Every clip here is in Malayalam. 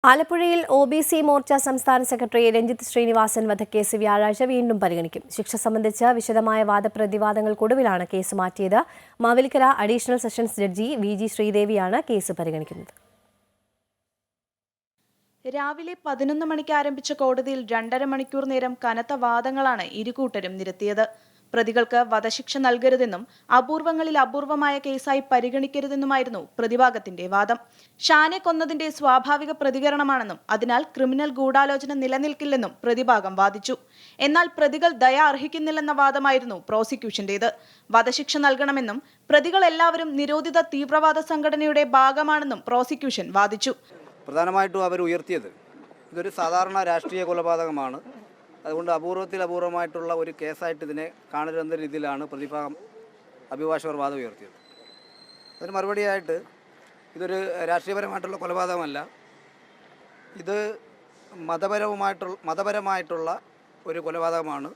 ആലപ്പുഴയിൽ OBC മോർച്ച സംസ്ഥാന സെക്രട്ടറി രഞ്ജിത്ത് ശ്രീനിവാസൻ വധക്കേസ് വ്യാഴാഴ്ച വീണ്ടും പരിഗണിക്കും. ശിക്ഷ സംബന്ധിച്ച വിശദമായ വാദപ്രതിവാദങ്ങൾക്കൊടുവിലാണ് കേസ് മാറ്റിയത്. Mavelikkara additional sessions judge VG ശ്രീദേവിയാണ് കേസ് പരിഗണിക്കുന്നത്. രാവിലെ 11 മണിക്ക് ആരംഭിച്ച കോടതിയിൽ 2.5 മണിക്കൂർ നേരം കനത്ത വാദങ്ങളാണ് ഇരുകൂട്ടരും നിരത്തിയത്. പ്രതികൾക്ക് വധശിക്ഷ നൽകരുതെന്നും അപൂർവങ്ങളിൽ അപൂർവമായ കേസായി പരിഗണിക്കരുതെന്നുമായിരുന്നു പ്രതിഭാഗത്തിന്റെ വാദം. ഷാനെ കൊന്നതിന്റെ സ്വാഭാവിക പ്രതികരണമാണെന്നും അതിനാൽ ക്രിമിനൽ ഗൂഢാലോചന നിലനിൽക്കില്ലെന്നും പ്രതിഭാഗം വാദിച്ചു. എന്നാൽ പ്രതികൾ ദയ അർഹിക്കുന്നില്ലെന്ന വാദമായിരുന്നു പ്രോസിക്യൂഷന്റേത്. വധശിക്ഷ നൽകണമെന്നും പ്രതികൾ എല്ലാവരും നിരോധിത തീവ്രവാദ സംഘടനയുടെ ഭാഗമാണെന്നും പ്രോസിക്യൂഷൻ വാദിച്ചു. പ്രധാനമായിട്ടും അവർ ഉയർത്തിയത് ഇതൊരു സാധാരണ രാഷ്ട്രീയ കൊലപാതകമാണ്. അതുകൊണ്ട് അപൂർവമായിട്ടുള്ള ഒരു കേസായിട്ട് ഇതിനെ കാണരുതെന്ന രീതിയിലാണ് പ്രതിഭാഗം അഭിഭാഷകർ വാദം ഉയർത്തിയത്. അതിന് മറുപടിയായിട്ട് ഇതൊരു രാഷ്ട്രീയപരമായിട്ടുള്ള കൊലപാതകമല്ല, ഇത് മതപരമായിട്ടുള്ള ഒരു കൊലപാതകമാണ്.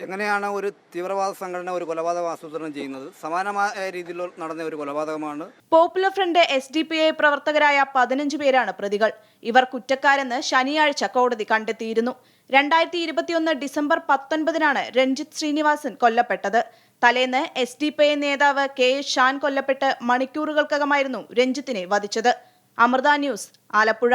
എങ്ങനെയാണ് ഒരു തീവ്രവാദ സംഘടന ഒരു കൊലപാതകം ആസൂത്രണം ചെയ്യുന്നത്, സമാനമായ രീതിയിൽ നടന്ന ഒരു കൊലപാതകമാണ്. പോപ്പുലർ ഫ്രണ്ട് SDPI പ്രവർത്തകരായ 15 പേരാണ് പ്രതികൾ. ഇവർ കുറ്റക്കാരെന്ന് ശനിയാഴ്ച കോടതി കണ്ടെത്തിയിരുന്നു. 2021 ഡിസംബർ 19-നാണ് രഞ്ജിത്ത് ശ്രീനിവാസൻ കൊല്ലപ്പെട്ടത്. തലേന്ന് SDPI നേതാവ് KS ഷാൻ കൊല്ലപ്പെട്ട് മണിക്കൂറുകൾക്കകമായിരുന്നു രഞ്ജിത്തിനെ വധിച്ചത്. അമൃത ന്യൂസ്, ആലപ്പുഴ.